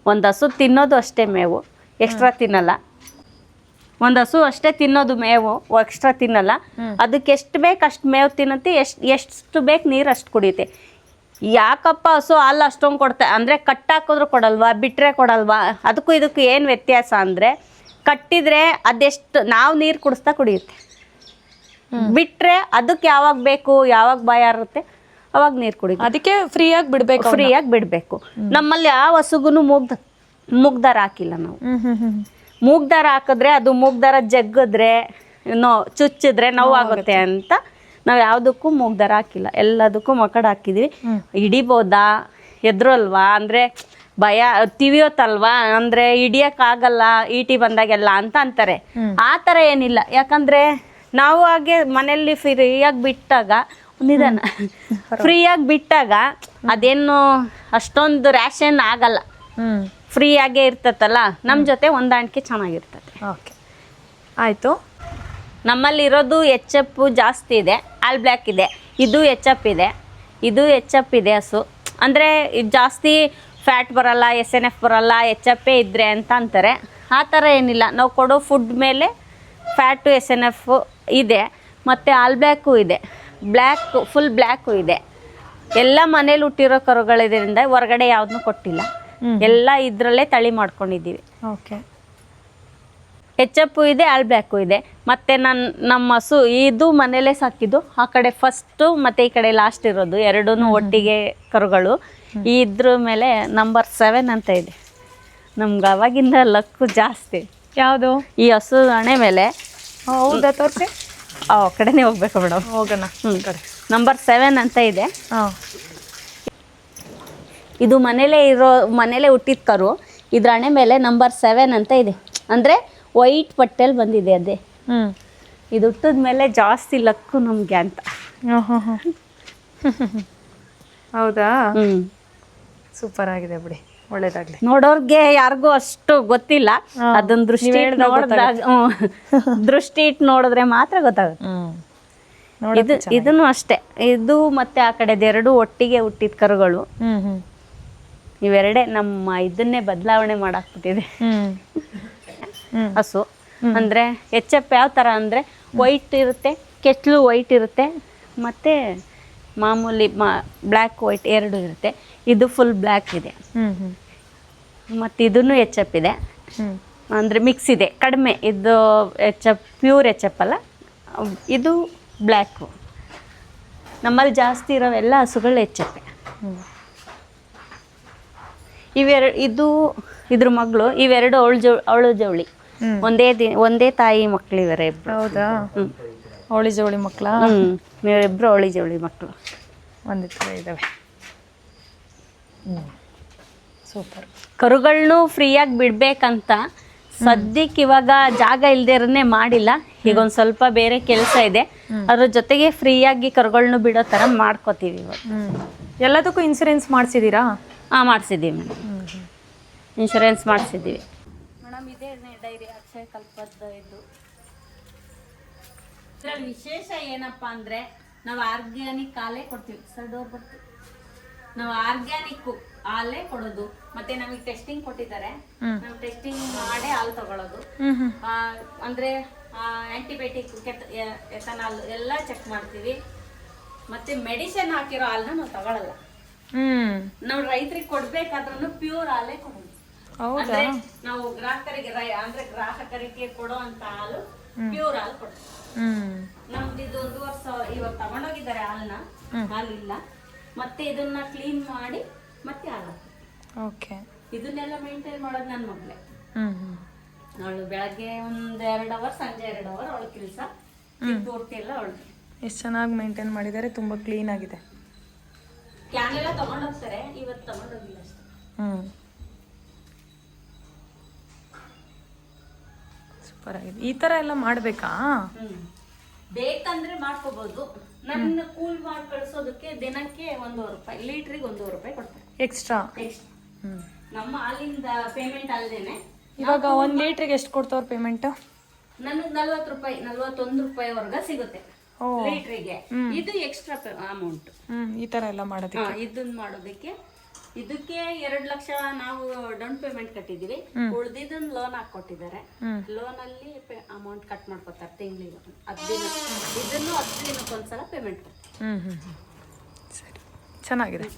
ಒಂದು ಹಸು ತಿನ್ನೋದು ಅಷ್ಟೇ ಮೇವು, ಎಕ್ಸ್ಟ್ರಾ ತಿನ್ನಲ್ಲ. ಒಂದು ಹಸು ಅಷ್ಟೇ ತಿನ್ನೋದು ಮೇವು, ಎಕ್ಸ್ಟ್ರಾ ತಿನ್ನಲ್ಲ. ಅದಕ್ಕೆ ಎಷ್ಟು ಬೇಕು ಅಷ್ಟು ಮೇವು ತಿನ್ನತ್ತೆ, ಎಷ್ಟು ಬೇಕು ನೀರು ಅಷ್ಟು ಕುಡಿಯುತ್ತೆ. ಯಾಕಪ್ಪ ಹಸು ಹಾಲು ಅಷ್ಟೊಂದು ಕೊಡ್ತೆ ಅಂದರೆ, ಕಟ್ಟಾಕಿದ್ರು ಕೊಡಲ್ವಾ, ಬಿಟ್ಟರೆ ಕೊಡಲ್ವಾ? ಅದಕ್ಕೂ ಇದಕ್ಕೂ ಏನು ವ್ಯತ್ಯಾಸ ಅಂದರೆ, ಕಟ್ಟಿದ್ರೆ ಅದೆಷ್ಟು ನಾವು ನೀರು ಕುಡಿಸ್ತಾ ಕುಡಿಯುತ್ತೆ, ಬಿಟ್ಟರೆ ಅದಕ್ಕೆ ಯಾವಾಗ ಬೇಕು, ಯಾವಾಗ ಬಾಯಾರುತ್ತೆ ಅವಾಗ ನೀರು ಕುಡಿಯುತ್ತೆ. ಅದಕ್ಕೆ ಫ್ರೀಯಾಗಿ ಬಿಡಬೇಕು. ನಮ್ಮಲ್ಲಿ ಯಾವ ಹಸುಗೂ ಮೂಗ್ದಾರ ಹಾಕಿಲ್ಲ ನಾವು. ಮೂಗ್ದಾರ ಹಾಕಿದ್ರೆ ಅದು ಮೂಗ್ದಾರ ಜಗ್ಗಿದ್ರೆ ಚುಚ್ಚಿದ್ರೆ ನೋವಾಗುತ್ತೆ ಅಂತ ನಾವು ಯಾವುದಕ್ಕೂ ಮೂಗ್ದಾರ ಹಾಕಿಲ್ಲ, ಎಲ್ಲದಕ್ಕೂ ಮಕಡ್ ಹಾಕಿದ್ವಿ. ಹಿಡಿಬೋದಾ, ಎದ್ರಲ್ವಾ ಅಂದರೆ ಭಯ, ತಿವಿಯೋತಲ್ವಾ ಅಂದರೆ ಹಿಡಿಯೋಕ್ಕಾಗಲ್ಲ ಈಟಿ ಬಂದಾಗೆಲ್ಲ ಅಂತ ಅಂತಾರೆ. ಆ ಥರ ಏನಿಲ್ಲ, ಯಾಕಂದರೆ ನಾವು ಹಾಗೆ ಮನೆಯಲ್ಲಿ ಫ್ರೀಯಾಗಿ ಬಿಟ್ಟಾಗ ನಿಧಾನ ಫ್ರೀಯಾಗಿ ಬಿಟ್ಟಾಗ ಅದೇನು ಅಷ್ಟೊಂದು ರ್ಯಾಷನ್ ಆಗಲ್ಲ, ಫ್ರೀಯಾಗೇ ಇರ್ತತಲ್ಲ, ನಮ್ಮ ಜೊತೆ ಹೊಂದಾಣಿಕೆ ಚೆನ್ನಾಗಿರ್ತದೆ. ಓಕೆ, ಆಯಿತು. ನಮ್ಮಲ್ಲಿ ಇರೋದು HF ಜಾಸ್ತಿ ಇದೆ, ಆಲ್ ಬ್ಲ್ಯಾಕ್ ಇದೆ, ಇದು HF ಇದೆ, ಇದು HF ಇದೆ ಹಸು. ಅಂದರೆ ಇದು ಜಾಸ್ತಿ ಫ್ಯಾಟ್ ಬರಲ್ಲ, SNF ಬರಲ್ಲ, HF ಇದ್ದರೆ ಅಂತ ಅಂತಾರೆ. ಆ ಥರ ಏನಿಲ್ಲ, ನಾವು ಕೊಡೋ ಫುಡ್ ಮೇಲೆ ಫ್ಯಾಟು SNF ಇದೆ. ಮತ್ತು ಆಲ್ ಬ್ಲ್ಯಾಕು ಇದೆ, ಫುಲ್ ಬ್ಲ್ಯಾಕು ಇದೆ. ಎಲ್ಲ ಮನೇಲಿ ಹುಟ್ಟಿರೋ ಕರುಗಳಿದ್ರಿಂದ ಹೊರಗಡೆ ಯಾವುದನ್ನೂ ಕೊಟ್ಟಿಲ್ಲ, ಎಲ್ಲ ಇದರಲ್ಲೇ ತಳಿ ಮಾಡ್ಕೊಂಡಿದ್ದೀವಿ. ಓಕೆ, HF ಇದೆ, ಆಲ್ ಬ್ಲ್ಯಾಕು ಇದೆ. ಮತ್ತು ನಮ್ಮ ಹಸು ಇದು ಮನೇಲೇ ಸಾಕಿದ್ದು, ಆ ಕಡೆ ಫಸ್ಟು ಮತ್ತು ಈ ಕಡೆ ಲಾಸ್ಟ್ ಇರೋದು, ಎರಡೂ ಒಟ್ಟಿಗೆ ಕರುಗಳು. ಇದ್ರ ಮೇಲೆ ನಂಬರ್ 7 ಅಂತ ಇದೆ. ನಮ್ಗೆ ಅವಾಗಿಂದ ಲಕ್ಕು ಜಾಸ್ತಿ. ಯಾವುದು? ಈ ಹಸು ಹಣೆ ಮೇಲೆ. ಹೌದಾ? ತೋರಿಸಿ. ಆ ಕಡೆನೇ ಹೋಗ್ಬೇಕು ಮೇಡಮ್, ಹೋಗೋಣ. ಕಡೆ ನಂಬರ್ 7 ಅಂತ ಇದೆ. ಇದು ಮನೇಲೇ ಹುಟ್ಟಿದ ಕರು. ಇದ್ರ ಹಣೆ ಮೇಲೆ ನಂಬರ್ 7 ಅಂತ ಇದೆ. ಅಂದರೆ ವೈಟ್ ಪಟ್ಟೆಲ್ ಬಂದಿದೆ ಅದೇ. ಇದು ಹುಟ್ಟಿದ ಮೇಲೆ ಜಾಸ್ತಿ ಲಕ್ಕು ನಮಗೆ ಅಂತ. ಹೌದಾ? ಸೂಪರ್ ಆಗಿದೆ ಬಿಡಿ, ಒಳ್ಳೇದಾಗ್ಲಿ. ನೋಡೋರ್ಗೆ ಯಾರಿಗೂ ಅಷ್ಟು ಗೊತ್ತಿಲ್ಲ, ಅದನ್ನ ದೃಷ್ಟಿ ಇಟ್ಟು ನೋಡಿದ್ರೆ ಮಾತ್ರ ಗೊತ್ತಾಗುತ್ತೆ. ಇದನ್ನು ಅಷ್ಟೇ, ಇದು ಮತ್ತೆ ಆ ಕಡೆದ ಎರಡು ಒಟ್ಟಿಗೆ ಹುಟ್ಟಿದ ಕರುಗಳು. ಇವೆರಡೇ ನಮ್ಮ ಇದನ್ನೇ ಬದಲಾವಣೆ ಮಾಡಾಕ್ಬಿಟ್ಟಿದೆ. ಹಸು ಅಂದ್ರೆ HF ಯಾವ ತರ ಅಂದ್ರೆ ವೈಟ್ ಇರುತ್ತೆ, ಕೆಚ್ಚಲು ವೈಟ್ ಇರುತ್ತೆ, ಮತ್ತೆ ಮಾಮೂಲಿ ಬ್ಲ್ಯಾಕ್ ವೈಟ್ ಎರಡು ಇರುತ್ತೆ. ಇದು ಫುಲ್ ಬ್ಲ್ಯಾಕ್ ಇದೆ. ಮತ್ತು ಇದನ್ನು ಎಚ್ ಎಫ್ ಇದೆ, ಅಂದರೆ ಮಿಕ್ಸ್ ಇದೆ, ಕಡಿಮೆ. ಇದು H F pure H F ಅಲ್ಲ, ಇದು ಬ್ಲ್ಯಾಕು. ನಮ್ಮಲ್ಲಿ ಜಾಸ್ತಿ ಇರೋವೆಲ್ಲ ಹಸುಗಳು ಎಚ್ ಎಫ್. ಇದ್ರ ಮಗಳು, ಇವೆರಡು ಅವಳು ಜವಳಿ, ಒಂದೇ ತಾಯಿ ಮಕ್ಕಳು ಇವರೇ ಇಬ್ಬರು. ಹೌದಾ? ಅವಳಿ ಜವಳಿ ಮಕ್ಕಳ? ಇವರಿಬ್ಬರು ಅವಳಿ ಜವಳಿ ಮಕ್ಕಳು. ಒಂದೇ ಥರ ಇದ್ದಾವೆ. ಸೂಪರ್. ಕರುಗಳನ್ನೂ ಫ್ರೀಯಾಗಿ ಬಿಡ್ಬೇಕಂತ ಸದ್ಯಕ್ಕೆ ಇವಾಗ ಜಾಗ ಇಲ್ದೇರನೇ ಮಾಡಿಲ್ಲ. ಈಗ ಒಂದು ಸ್ವಲ್ಪ ಬೇರೆ ಕೆಲಸ ಇದೆ, ಅದ್ರ ಜೊತೆಗೆ ಫ್ರೀಯಾಗಿ ಕರುಗಳನ್ನೂ ಬಿಡೋ ಥರ ಮಾಡ್ಕೋತೀವಿ ಇವಾಗ. ಎಲ್ಲದಕ್ಕೂ ಇನ್ಸೂರೆನ್ಸ್ ಮಾಡಿಸಿದ್ದೀರಾ? ಹಾಂ, ಮಾಡಿಸಿದ್ದೀವಿ ಮೇಡಮ್. ಇನ್ಶೂರೆನ್ಸ್ ಮಾಡಿಸಿದ್ದೀವಿ ಮೇಡಮ್. ಇದೇ ಡೈರಿ ಅಕ್ಷಯ ಕಲ್ಪದ ಇದು. ಇದರಲ್ಲಿ ವಿಶೇಷ ಏನಪ್ಪ ಅಂದರೆ ನಾವು ಆರ್ಗ್ಯಾನಿಕ್ ಹಾಲೇ ಕೊಡ್ತೀವಿ. ಸರ್ಡೋರ್ ಬರ್ತೀವಿ, ನಾವು ಆರ್ಗ್ಯಾನಿಕ್ ಹಾಲೇ ಕೊಡೋದು. ಮತ್ತೆ ನಮಗೆ ಟೆಸ್ಟಿಂಗ್ ಕೊಟ್ಟಿದ್ದಾರೆ, ನಾವು ಟೆಸ್ಟಿಂಗ್ ಮಾಡೇ ಹಾಲು ತಗೊಳ್ಳೋದು. ಅಂದರೆ ಆ್ಯಂಟಿಬಯೋಟಿಕ್, ಎಥನಾಲ್ ಎಲ್ಲ ಚೆಕ್ ಮಾಡ್ತೀವಿ. ಮತ್ತೆ ಮೆಡಿಸಿನ್ ಹಾಕಿರೋ ಹಾಲನ್ನ ನಾವು ತಗೊಳ್ಳಲ್ಲ. ನಾವು ರೈತರಿಗೆ ಕೊಡ್ಬೇಕಾದ್ರೂ ಪ್ಯೂರ್ ಹಾಲೇ ಕೊಡೋದು. ಅಂದ್ರೆ ನಾವು ಗ್ರಾಹಕರಿಗೆ ಕೊಡೋ ಅಂತ ಹಾಲು ಪ್ಯೂರ್ ಹಾಲು ಕೊಡ್ತೀವಿ. ನಮ್ದು ಇದು 1 ವರ್ಷ ಇವಾಗ ತಗೊಂಡೋಗಿದ್ದಾರೆ ಹಾಲನ್ನ, ಹಾಲಿಲ್ಲ. ಮತ್ತೆ ಇದನ್ನ ಕ್ಲೀನ್ ಮಾಡಿ ಮತ್ತೆ ಹಾಲು. ಓಕೆ. ಇದನ್ನೆಲ್ಲ ಮೇಂಟೈನ್ ಮಾಡೋದು ನನ್ನ ಮಗಳೇ. ಅವಳು ಬೆಳಗ್ಗೆ 1-2 ಅವರ್, ಸಂಜೆ 2 ಅವರ್ ಅವಳ ಕೆಲಸ. ಪೂರ್ತಿ ಎಲ್ಲ ಅವಳು. ಎಷ್ಟು ಚೆನ್ನಾಗಿ ಮೇಂಟೈನ್ ಮಾಡಿದ್ದಾರೆ, ತುಂಬ ಕ್ಲೀನ್ ಆಗಿದೆ. ಕ್ಯಾನ್ ಎಲ್ಲ ತಗೊಂಡೋಗ್ತಾರೆ, ಇವತ್ತು ತಗೊಂಡೋಗಿಲ್ಲ ಅಷ್ಟೇ. ಸೂಪರ್ ಆಗಿದೆ. ಈ ಥರ ಎಲ್ಲ ಮಾಡಬೇಕಾ? ಬೇಕಂದ್ರೆ ಮಾಡ್ಕೋಬಹುದು. ನನ್ನ ಕೂಲ್ ಮಾಡಿ ಕಳಿಸೋದಕ್ಕೆ ದಿನಕ್ಕೆ 1 ರೂಪಾಯಿ, ಲೀಟ್ರಿಗೆ 1 ರೂಪಾಯಿ ಕೊಡ್ತಾರೆ ಎಕ್ಸ್ಟ್ರಾ. ನಮ್ಮ ಹಾಲಿಂದ ಪೇಮೆಂಟ್ ಅಲ್ಲದೇನೆ. ಇವಾಗ 1 ಲೀಟ್ರಿಗೆ ಎಷ್ಟು ಕೊಡ್ತವ್ರ ಪೇಮೆಂಟ್? ನನಗೆ 40 ರೂಪಾಯಿ, 41 ರೂಪಾಯಿವರೆಗೆ ಸಿಗುತ್ತೆ ಲೀಟ್ರಿಗೆ. ಇದು ಎಕ್ಸ್ಟ್ರಾ ಅಮೌಂಟ್. ಈ ತರ ಎಲ್ಲ ಮಾಡೋದಕ್ಕೆ, ಇದನ್ನ ಮಾಡೋದಕ್ಕೆ ಇದಕ್ಕೆ 2 ಲಕ್ಷ ನಾವು ಡೌನ್ ಪೇಮೆಂಟ್ ಕಟ್ಟಿದೀವಿ. ಉಳಿದಿದ್ದನ್ನ ಲೋನ್ ಹಾಕೊಟ್ಟಿದ್ದಾರೆ. ಲೋನ್ ಅಲ್ಲಿ ಅಮೌಂಟ್ ಕಟ್ ಮಾಡ್ಕೊತಾರೆ ತಿಂಗಳಿಗೆ. 10 ದಿನ ಇದನ್ನು 10 ದಿನಕ್ಕೊಂದ್ಸಲ ಪೇಮೆಂಟ್ ಕೊಡ್ತಾರೆ. ಸರಿ, ಚೆನ್ನಾಗಿದೆ.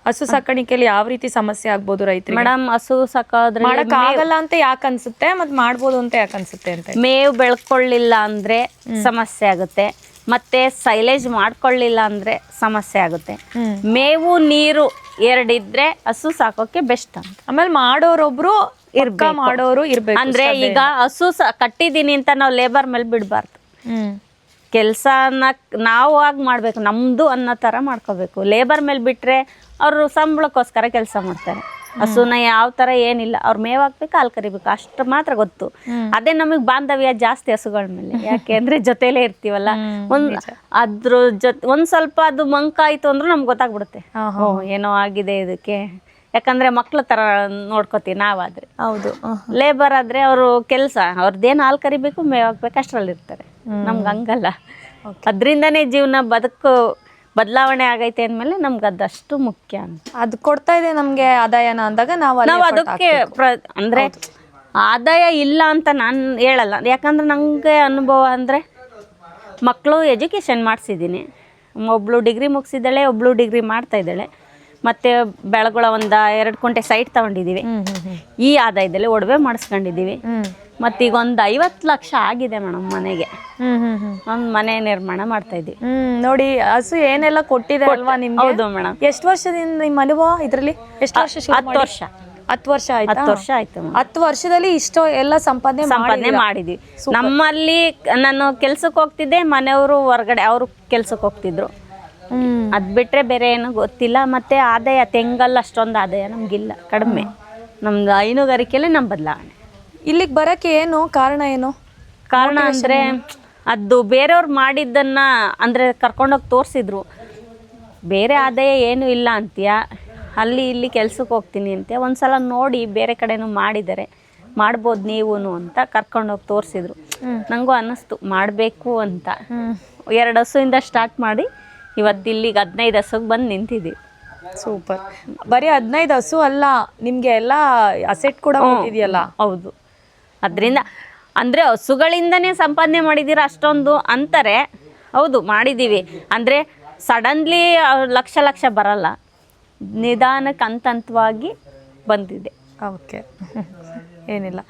ಹಸು ಸಾಕಾಣಿಕೆಯಲ್ಲಿ ಯಾವ ರೀತಿ ಸಮಸ್ಯೆ ಆಗ್ಬೋದು ರೈತರಿಗೆ? ಮೇಡಮ್, ಹಸು ಸಾಕೋದ್ರೆ ಮಾಡಕ್ಕಾಗಲ್ಲ ಅಂತ ಯಾಕೆ ಅನ್ಸುತ್ತೆ, ಮತ್ತೆ ಮಾಡ್ಬೋದು ಅಂತ ಯಾಕೆ ಅನ್ಸುತ್ತೆ ಅಂತ? ಮೇವು ಬೆಳ್ಕೊಳ್ಳಿಲ್ಲ ಅಂದ್ರೆ ಸಮಸ್ಯೆ ಆಗುತ್ತೆ, ಮತ್ತೆ ಸೈಲೇಜ್ ಮಾಡ್ಕೊಳ್ಳಿಲ್ಲ ಅಂದ್ರೆ ಸಮಸ್ಯೆ ಆಗುತ್ತೆ. ಮೇವು ನೀರು 2 ಇದ್ರೆ ಹಸು ಸಾಕೋಕೆ ಬೆಸ್ಟ್ ಅಂತ. ಆಮೇಲೆ ಮಾಡೋರೊಬ್ರು ಮಾಡೋರು ಇರ್ಬೇಕು. ಅಂದ್ರೆ ಈಗ ಹಸು ಕಟ್ಟಿದೀನಿ ಅಂತ ನಾವು ಲೇಬರ್ ಮೇಲೆ ಬಿಡಬಾರ್ದು. ಕೆಲಸನ ನಾವು ಆಗಿ ಮಾಡ್ಬೇಕು, ನಮ್ದು ಅನ್ನೋ ತರ ಮಾಡ್ಕೋಬೇಕು. ಲೇಬರ್ ಮೇಲೆ ಬಿಟ್ರೆ ಅವರು ಸಂಬಳಕ್ಕೋಸ್ಕರ ಕೆಲಸ ಮಾಡ್ತಾರೆ. ಹಸುನ ಯಾವ ತರ ಏನಿಲ್ಲ, ಅವ್ರು ಮೇವ್ ಹಾಕ್ಬೇಕು, ಹಾಲು ಕರಿಬೇಕು, ಅಷ್ಟು ಮಾತ್ರ ಗೊತ್ತು. ಅದೇ ನಮಗ್ ಬಾಂಧವ್ಯ ಜಾಸ್ತಿ ಹಸುಗಳ ಮೇಲೆ. ಯಾಕೆ ಅಂದ್ರೆ ಜೊತೆಲೇ ಇರ್ತೀವಲ್ಲ, ಅದ್ರ ಒಂದ್ ಸ್ವಲ್ಪ ಅದು ಮಂಕಾಯ್ತು ಅಂದ್ರೂ ನಮ್ಗೆ ಗೊತ್ತಾಗ್ಬಿಡುತ್ತೆ, ಏನೋ ಆಗಿದೆ ಇದಕ್ಕೆ. ಯಾಕಂದ್ರೆ ಮಕ್ಳ ತರ ನೋಡ್ಕೋತೀವಿ ನಾವಾದ್ರೆ. ಹೌದು. ಲೇಬರ್ ಆದ್ರೆ ಅವರು ಕೆಲಸ, ಅವ್ರದ್ದೇನು ಹಾಲು ಕರಿಬೇಕು, ಮೇವ್ ಹಾಕ್ಬೇಕು, ಅಷ್ಟ್ರಲ್ಲಿ ಇರ್ತಾರೆ. ನಮ್ಗೆ ಹಂಗಲ್ಲ. ಅದ್ರಿಂದಾನೇ ಜೀವನ ಬದಲಾವಣೆ ಆಗೈತೆ ಅಂದ್ಮೇಲೆ ನಮ್ಗೆ ಅದಷ್ಟು ಮುಖ್ಯ ಅಂತ. ಅದು ಕೊಡ್ತಾ ಇದೆ ನಮ್ಗೆ ಆದಾಯನ ಅಂದಾಗ ನಾವು ಅದಕ್ಕೆ ಅಂದ್ರೆ ಆದಾಯ ಇಲ್ಲ ಅಂತ ನಾನು ಹೇಳಲ್ಲ. ಯಾಕಂದ್ರೆ ನಂಗೆ ಅನುಭವ ಅಂದ್ರೆ ಮಕ್ಕಳು ಎಜುಕೇಶನ್ ಮಾಡಿಸಿದ್ದೀನಿ. ಒಬ್ಳು ಡಿಗ್ರಿ ಮುಗಿಸಿದ್ದಾಳೆ, ಒಬ್ಳು ಡಿಗ್ರಿ ಮಾಡ್ತಾ ಇದ್ದಾಳೆ. ಮತ್ತೆ ಬೆಳಗುಳ 1-2 ಕುಂಟೆ ಸೈಟ್ ತಗೊಂಡಿದೀವಿ. ಈ ಆದಾಯದಲ್ಲಿ ಒಡವೆ ಮಾಡಿಸ್ಕೊಂಡಿದೀವಿ. ಮತ್ತೆ ಈಗ 50 ಲಕ್ಷ ಆಗಿದೆ ಮೇಡಮ್ ಮನೆಗೆ. ಒಂದು ಮನೆ ನಿರ್ಮಾಣ ಮಾಡ್ತಾ ಇದ್ದೀವಿ. ನೋಡಿ, ಹಸು ಏನೆಲ್ಲ ಕೊಟ್ಟಿದೆ ಅಲ್ವಾ ನಿಮ್ಗೆ? ಹೌದು ಮೇಡಮ್. ಎಷ್ಟು ವರ್ಷದಿಂದ ನಿಮ್ಮ ಅನುಭವ ಇದ್ರಲ್ಲಿ? ಎಷ್ಟು ವರ್ಷ? 10 ವರ್ಷ. 10 ವರ್ಷ ಆಯ್ತು. 10 ವರ್ಷ ಆಯ್ತು. 10 ವರ್ಷದಲ್ಲಿ ಇಷ್ಟೋ ಎಲ್ಲ ಸಂಪಾದನೆ ಮಾಡಿದ್ವಿ. ನಮ್ಮಲ್ಲಿ ನಾನು ಕೆಲ್ಸಕ್ಕೆ ಹೋಗ್ತಿದ್ದೆ, ಮನೆಯವರು ಹೊರಗಡೆ ಅವರು ಕೆಲ್ಸಕ್ಕೆ ಹೋಗ್ತಿದ್ರು. ಅದ್ ಬಿಟ್ರೆ ಬೇರೆ ಏನು ಗೊತ್ತಿಲ್ಲ. ಮತ್ತೆ ಆದಾಯ ತೆಂಗಲ್ಲ ಅಷ್ಟೊಂದು ಆದಾಯ ನಮ್ಗಿಲ್ಲ, ಕಡಿಮೆ. ನಮ್ದು ಹೈನುಗಾರಿಕೆಯಲ್ಲೇ ನಮ್ಮ ಬದಲಾವಣೆ. ಇಲ್ಲಿಗೆ ಬರಕ್ಕೆ ಏನು ಕಾರಣ? ಏನು ಕಾರಣ ಅಂದ್ರೆ ಅದು ಬೇರೆಯವ್ರು ಮಾಡಿದ್ದನ್ನ ಅಂದ್ರೆ ಕರ್ಕೊಂಡೋಗಿ ತೋರಿಸಿದ್ರು. ಬೇರೆ ಆದಾಯ ಏನು ಇಲ್ಲ ಅಂತೀಯ, ಅಲ್ಲಿ ಇಲ್ಲಿ ಕೆಲ್ಸಕ್ಕೆ ಹೋಗ್ತೀನಿ ಅಂತೀಯ. ಒಂದ್ಸಲ ನೋಡಿ ಬೇರೆ ಕಡೆನೂ ಮಾಡಿದ್ದಾರೆ, ಮಾಡ್ಬೋದು ನೀವು ಅಂತ ಕರ್ಕೊಂಡೋಗಿ ತೋರಿಸಿದ್ರು. ನನಗೂ ಅನ್ನಿಸ್ತು ಮಾಡಬೇಕು ಅಂತ. 2 ಹಸುವಿಂದ ಸ್ಟಾರ್ಟ್ ಮಾಡಿ ಇವತ್ತು ಇಲ್ಲಿಗೆ 15 ಹಸುಗೆ ಬಂದು ನಿಂತಿದ್ದೀವಿ. ಸೂಪರ್. ಬರೀ 15 ಹಸು ಅಲ್ಲ, ನಿಮ್ಗೆ ಎಲ್ಲ ಅಸೆಟ್ ಕೂಡ ಕೊಟ್ಟಿದೆಯಲ್ಲ? ಹೌದು. ಅದರಿಂದ ಅಂದರೆ ಹಸುಗಳಿಂದನೇ ಸಂಪಾದನೆ ಮಾಡಿದ್ದೀರ ಅಷ್ಟೊಂದು ಅಂತಾರೆ. ಹೌದು ಮಾಡಿದ್ದೀವಿ. ಅಂದರೆ ಸಡನ್ಲಿ ಲಕ್ಷ ಲಕ್ಷ ಬರಲ್ಲ, ನಿಧಾನಕ್ಕೆ ಹಂತವಾಗಿ ಬಂದಿದೆ. ಓಕೆ ಏನಿಲ್ಲ,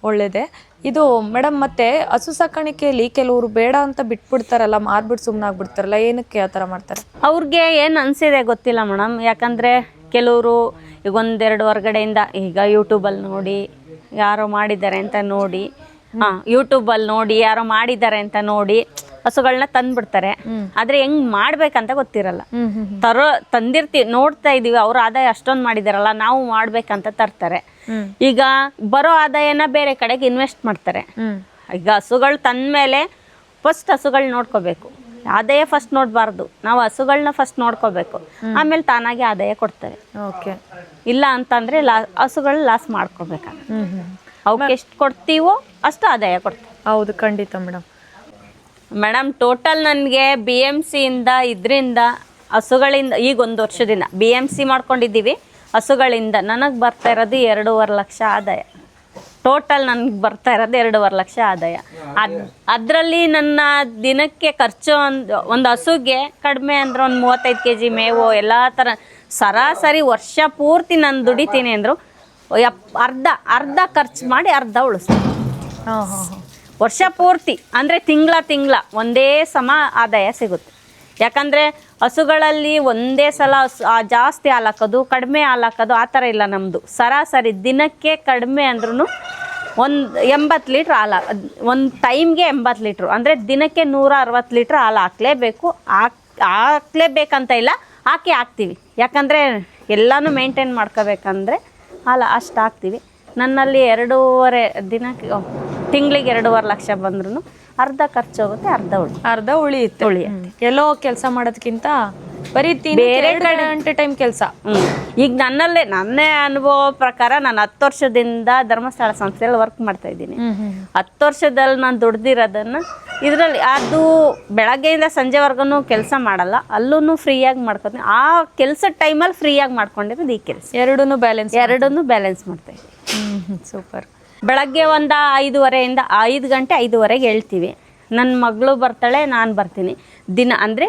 ಒಳ್ಳೆಯದೇ. ಇದು ಮೇಡಮ್ ಮತ್ತೆ ಹಸು ಸಾಕಾಣಿಕೆಯಲ್ಲಿ ಕೆಲವರು ಬೇಡ ಅಂತ ಬಿಟ್ಬಿಡ್ತಾರಲ್ಲ, ಮಾರ್ಬಿಟ್ಟು ಸುಮ್ಮನಾಗ್ಬಿಡ್ತಾರಲ್ಲ, ಏನಕ್ಕೆ ಆ ಥರ ಮಾಡ್ತಾರೆ? ಅವ್ರಿಗೆ ಏನು ಅನಿಸಿದೆ ಗೊತ್ತಿಲ್ಲ ಮೇಡಮ್. ಯಾಕಂದರೆ ಕೆಲವರು ಈಗ ಒಂದೆರಡು ಹೊರಗಡೆಯಿಂದ ಈಗ ಯೂಟ್ಯೂಬಲ್ಲಿ ನೋಡಿ ಯಾರೋ ಮಾಡಿದ್ದಾರೆ ಅಂತ ನೋಡಿ, ಯೂಟ್ಯೂಬಲ್ಲಿ ನೋಡಿ ಯಾರೋ ಮಾಡಿದ್ದಾರೆ ಅಂತ ನೋಡಿ ಹಸುಗಳನ್ನ ತಂದ್ಬಿಡ್ತಾರೆ. ಆದರೆ ಹೆಂಗೆ ಮಾಡ್ಬೇಕಂತ ಗೊತ್ತಿರಲ್ಲ. ತಂದಿರ್ತೀವಿ, ನೋಡ್ತಾ ಇದೀವಿ, ಅವ್ರ ಆದಾಯ ಅಷ್ಟೊಂದು ಮಾಡಿದಾರಲ್ಲ, ನಾವು ಮಾಡ್ಬೇಕಂತ ತರ್ತಾರೆ. ಈಗ ಬರೋ ಆದಾಯನ ಬೇರೆ ಕಡೆಗೆ ಇನ್ವೆಸ್ಟ್ ಮಾಡ್ತಾರೆ. ಈಗ ಹಸುಗಳು ತಂದ್ಮೇಲೆ ಫಸ್ಟ್ ಹಸುಗಳು ನೋಡ್ಕೋಬೇಕು, ಆದಾಯ ಫಸ್ಟ್ ನೋಡಬಾರ್ದು. ನಾವು ಹಸುಗಳನ್ನ ಫಸ್ಟ್ ನೋಡ್ಕೋಬೇಕು, ಆಮೇಲೆ ತಾನಾಗಿ ಆದಾಯ ಕೊಡ್ತಾರೆ. ಓಕೆ, ಇಲ್ಲ ಅಂತಂದರೆ ಹಸುಗಳು ಲಾಸ್ ಮಾಡ್ಕೋಬೇಕಾಗ ಅವಕ್ಕೆ ಎಷ್ಟು ಕೊಡ್ತೀವೋ ಅಷ್ಟು ಆದಾಯ ಕೊಡ್ತೀವಿ. ಹೌದು, ಖಂಡಿತ ಮೇಡಮ್. ಟೋಟಲ್ ನನಗೆ BMC ಇಂದ ಇದರಿಂದ ಹಸುಗಳಿಂದ ಈಗ 1 ವರ್ಷದಿಂದ BMC ಮಾಡ್ಕೊಂಡಿದ್ದೀವಿ. ಹಸುಗಳಿಂದ ನನಗೆ ಬರ್ತಾ ಇರೋದು 2.5 ಲಕ್ಷ ಆದಾಯ. ಟೋಟಲ್ ನನಗೆ ಬರ್ತಾ ಇರೋದು 2.5 ಲಕ್ಷ ಆದಾಯ. ಅದರಲ್ಲಿ ನನ್ನ ದಿನಕ್ಕೆ ಖರ್ಚು ಒಂದು ಹಸುಗೆ ಕಡಿಮೆ ಅಂದ್ರೆ ಒಂದು 35 kg ಮೇವು ಎಲ್ಲ ಥರ ಸರಾಸರಿ ವರ್ಷ ಪೂರ್ತಿ ನಾನು ದುಡಿತೀನಿ ಅಂದರು ಅರ್ಧ ಖರ್ಚು ಮಾಡಿ ಅರ್ಧ ಉಳಿಸ್ತೀನಿ. ವರ್ಷ ಪೂರ್ತಿ ಅಂದರೆ ತಿಂಗಳ ಒಂದೇ ಸಮ ಆದಾಯ ಸಿಗುತ್ತೆ. ಯಾಕಂದರೆ ಹಸುಗಳಲ್ಲಿ ಒಂದೇ ಸಲ ಜಾಸ್ತಿ ಹಾಲು ಹಾಕೋದು, ಕಡಿಮೆ ಹಾಲು ಹಾಕೋದು ಆ ಥರ ಇಲ್ಲ ನಮ್ಮದು. ಸರಾಸರಿ ದಿನಕ್ಕೆ ಕಡಿಮೆ ಅಂದ್ರೂ ಒಂದು 80 ಲೀಟ್ರ್ ಹಾಲು, ಒಂದು ಟೈಮ್ಗೆ 80 ಲೀಟ್ರು ಅಂದರೆ ದಿನಕ್ಕೆ 160 ಲೀಟ್ರ್ ಹಾಲು ಹಾಕಲೇಬೇಕು. ಹಾಕ್ಲೇಬೇಕಂತ ಇಲ್ಲ, ಹಾಕ್ತೀವಿ. ಯಾಕಂದರೆ ಎಲ್ಲನೂ ಮೇಂಟೈನ್ ಮಾಡ್ಕೋಬೇಕಂದ್ರೆ ಹಾಲು ಅಷ್ಟು ಹಾಕ್ತೀವಿ. ನನ್ನಲ್ಲಿ 2.5 ದಿನಕ್ಕೆ ತಿಂಗಳಿಗೆ 2.5 ಲಕ್ಷ ಬಂದ್ರೂ ಅರ್ಧ ಖರ್ಚು ಹೋಗುತ್ತೆ, ಅರ್ಧ ಉಳಿಯುತ್ತೆ. ಎಲ್ಲೋ ಕೆಲಸ ಮಾಡೋದಕ್ಕಿಂತ ಬರೀ ಬೇರೆ ಗಂಟೆ ಟೈಮ್ ಕೆಲಸ. ಈಗ ನನ್ನೇ ಅನುಭವ ಪ್ರಕಾರ ನಾನು 10 ವರ್ಷದಿಂದ ಧರ್ಮಸ್ಥಳ ಸಂಸ್ಥೆಯಲ್ಲಿ ವರ್ಕ್ ಮಾಡ್ತಾ ಇದ್ದೀನಿ. 10 ವರ್ಷದಲ್ಲಿ ನಾನು ದುಡ್ದಿರೋದನ್ನು ಇದರಲ್ಲಿ ಅದು ಬೆಳಗ್ಗೆಯಿಂದ ಸಂಜೆವರೆಗೂ ಕೆಲಸ ಮಾಡಲ್ಲ, ಅಲ್ಲೂ ಫ್ರೀಯಾಗಿ ಮಾಡ್ಕೊತೀನಿ. ಆ ಕೆಲಸದ ಟೈಮಲ್ಲಿ ಫ್ರೀಯಾಗಿ ಮಾಡ್ಕೊಂಡಿರೋದು ಈ ಕೆಲಸ. ಎರಡನ್ನೂ ಬ್ಯಾಲೆನ್ಸ್ ಮಾಡ್ತಾ ಇದ್ದೀನಿ. ಸೂಪರ್. ಬೆಳಗ್ಗೆ ಒಂದು 5:30 5 ಗಂಟೆ 5:30ಗೆ ಹೇಳ್ತೀವಿ. ನನ್ನ ಮಗಳು ಬರ್ತಾಳೆ, ನಾನು ಬರ್ತೀನಿ. ದಿನ ಅಂದರೆ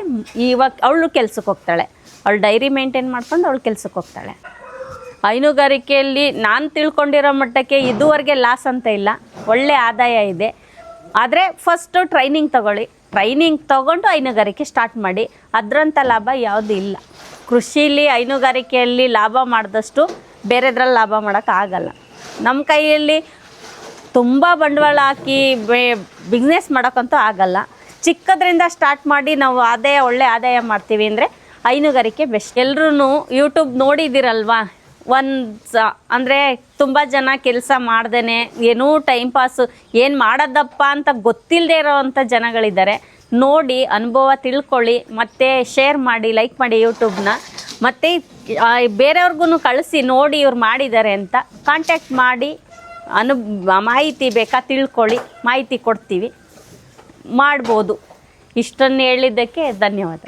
ಇವಾಗ ಅವಳು ಕೆಲ್ಸಕ್ಕೆ ಹೋಗ್ತಾಳೆ, ಅವಳು ಡೈರಿ ಮೇಂಟೈನ್ ಮಾಡ್ಕೊಂಡು ಅವಳು ಕೆಲ್ಸಕ್ಕೆ ಹೋಗ್ತಾಳೆ. ಹೈನುಗಾರಿಕೆಯಲ್ಲಿ ನಾನು ತಿಳ್ಕೊಂಡಿರೋ ಮಟ್ಟಕ್ಕೆ ಇದುವರೆಗೆ ಲಾಸ್ ಅಂತ ಇಲ್ಲ, ಒಳ್ಳೆ ಆದಾಯ ಇದೆ. ಆದರೆ ಫಸ್ಟು ಟ್ರೈನಿಂಗ್ ತೊಗೊಂಡು ಹೈನುಗಾರಿಕೆ ಸ್ಟಾರ್ಟ್ ಮಾಡಿ. ಅದರಂಥ ಲಾಭ ಯಾವುದೂ ಇಲ್ಲ. ಕೃಷಿಲಿ ಹೈನುಗಾರಿಕೆಯಲ್ಲಿ ಲಾಭ ಮಾಡಿದಷ್ಟು ಬೇರೆದ್ರಲ್ಲಿ ಲಾಭ ಮಾಡೋಕ್ಕಾಗಲ್ಲ. ನಮ್ಮ ಕೈಯಲ್ಲಿ ತುಂಬ ಬಂಡವಾಳ ಹಾಕಿ ಬಿಸ್ನೆಸ್ ಮಾಡೋಕ್ಕಂತೂ ಆಗಲ್ಲ. ಚಿಕ್ಕದ್ರಿಂದ ಸ್ಟಾರ್ಟ್ ಮಾಡಿ ನಾವು ಒಳ್ಳೆ ಆದಾಯ ಮಾಡ್ತೀವಿ ಅಂದರೆ ಹೈನುಗಾರಿಕೆ ಬೆಸ್ಟ್. ಎಲ್ಲರೂ ಯೂಟ್ಯೂಬ್ ನೋಡಿದ್ದೀರಲ್ವಾ, ಅಂದರೆ ತುಂಬ ಜನ ಕೆಲಸ ಮಾಡ್ದೇ ಏನೂ ಟೈಮ್ ಪಾಸು ಏನು ಮಾಡೋದಪ್ಪ ಅಂತ ಗೊತ್ತಿಲ್ಲದೆ ಇರೋವಂಥ ಜನಗಳಿದ್ದಾರೆ. ನೋಡಿ ಅನುಭವ ತಿಳ್ಕೊಳ್ಳಿ, ಮತ್ತು ಶೇರ್ ಮಾಡಿ, ಲೈಕ್ ಮಾಡಿ ಯೂಟ್ಯೂಬ್ನ. ಮತ್ತು ಬೇರೆಯವ್ರಿಗೂ ಕಳಿಸಿ, ನೋಡಿ ಇವ್ರು ಮಾಡಿದ್ದಾರೆ ಅಂತ ಕಾಂಟ್ಯಾಕ್ಟ್ ಮಾಡಿ. ಮಾಹಿತಿ ಬೇಕಾ ತಿಳ್ಕೊಳ್ಳಿ, ಮಾಹಿತಿ ಕೊಡ್ತೀವಿ, ಮಾಡ್ಬೋದು. ಇಷ್ಟನ್ನು ಹೇಳಿದ್ದಕ್ಕೆ ಧನ್ಯವಾದ.